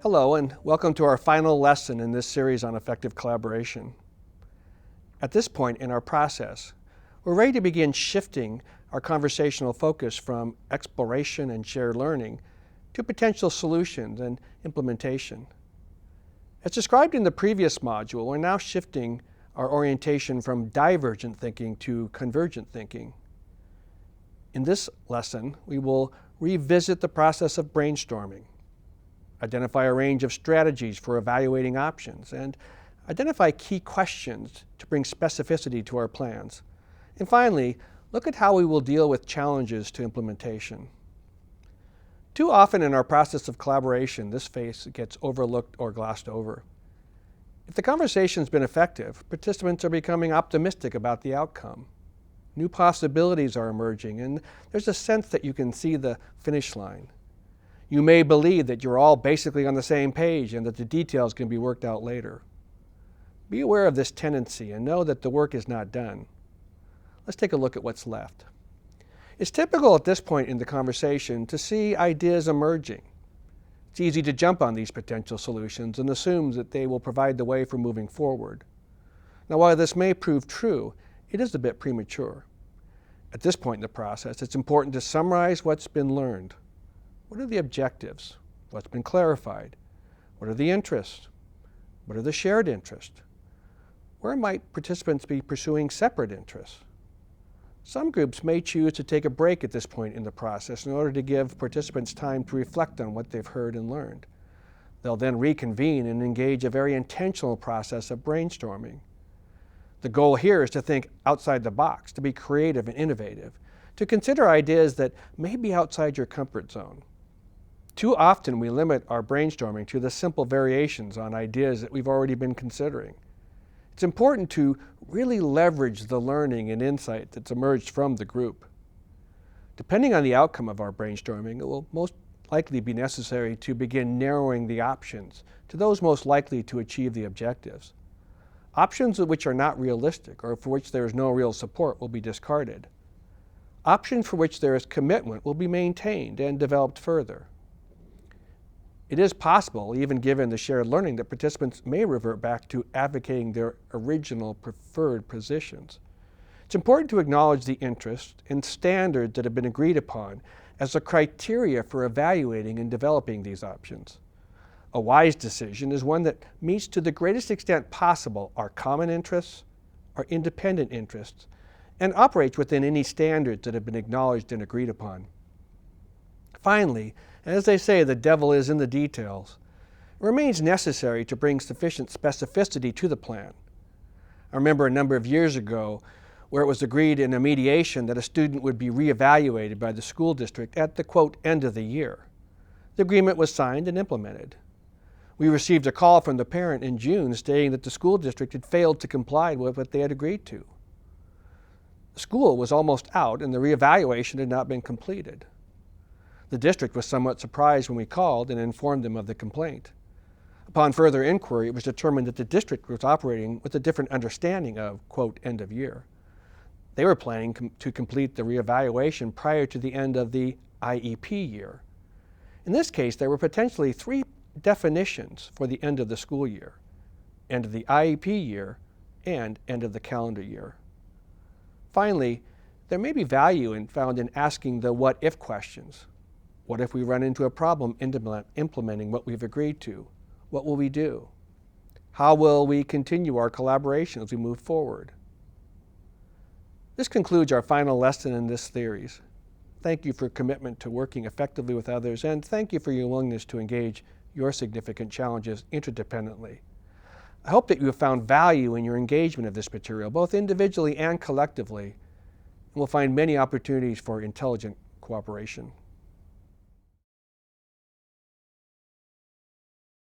Hello, and welcome to our final lesson in this series on effective collaboration. At this point in our process, we're ready to begin shifting our conversational focus from exploration and shared learning to potential solutions and implementation. As described in the previous module, we're now shifting our orientation from divergent thinking to convergent thinking. In this lesson, we will revisit the process of brainstorming, identify a range of strategies for evaluating options, and identify key questions to bring specificity to our plans. And finally, look at how we will deal with challenges to implementation. Too often in our process of collaboration, this phase gets overlooked or glossed over. If the conversation's been effective, participants are becoming optimistic about the outcome. New possibilities are emerging, and there's a sense that you can see the finish line. You may believe that you're all basically on the same page and that the details can be worked out later. Be aware of this tendency and know that the work is not done. Let's take a look at what's left. It's typical at this point in the conversation to see ideas emerging. It's easy to jump on these potential solutions and assume that they will provide the way for moving forward. Now, while this may prove true, it is a bit premature. At this point in the process, it's important to summarize what's been learned. What are the objectives? What's been clarified? What are the interests? What are the shared interests? Where might participants be pursuing separate interests? Some groups may choose to take a break at this point in the process in order to give participants time to reflect on what they've heard and learned. They'll then reconvene and engage a very intentional process of brainstorming. The goal here is to think outside the box, to be creative and innovative, to consider ideas that may be outside your comfort zone. Too often we limit our brainstorming to the simple variations on ideas that we've already been considering. It's important to really leverage the learning and insight that's emerged from the group. Depending on the outcome of our brainstorming, it will most likely be necessary to begin narrowing the options to those most likely to achieve the objectives. Options which are not realistic or for which there is no real support will be discarded. Options for which there is commitment will be maintained and developed further. It is possible, even given the shared learning, that participants may revert back to advocating their original preferred positions. It's important to acknowledge the interests and standards that have been agreed upon as a criteria for evaluating and developing these options. A wise decision is one that meets to the greatest extent possible our common interests, our independent interests, and operates within any standards that have been acknowledged and agreed upon. Finally, as they say, the devil is in the details. It remains necessary to bring sufficient specificity to the plan. I remember a number of years ago where it was agreed in a mediation that a student would be reevaluated by the school district at the, quote, end of the year. The agreement was signed and implemented. We received a call from the parent in June stating that the school district had failed to comply with what they had agreed to. The school was almost out and the reevaluation had not been completed. The district was somewhat surprised when we called and informed them of the complaint. Upon further inquiry, it was determined that the district was operating with a different understanding of, quote, end of year. They were planning to complete the reevaluation prior to the end of the IEP year. In this case, there were potentially three definitions for the end of the school year: end of the IEP year and end of the calendar year. Finally, there may be value found in asking the what-if questions. What if we run into a problem implementing what we've agreed to? What will we do? How will we continue our collaboration as we move forward? This concludes our final lesson in this series. Thank you for your commitment to working effectively with others, and thank you for your willingness to engage your significant challenges interdependently. I hope that you have found value in your engagement of this material, both individually and collectively, and will find many opportunities for intelligent cooperation.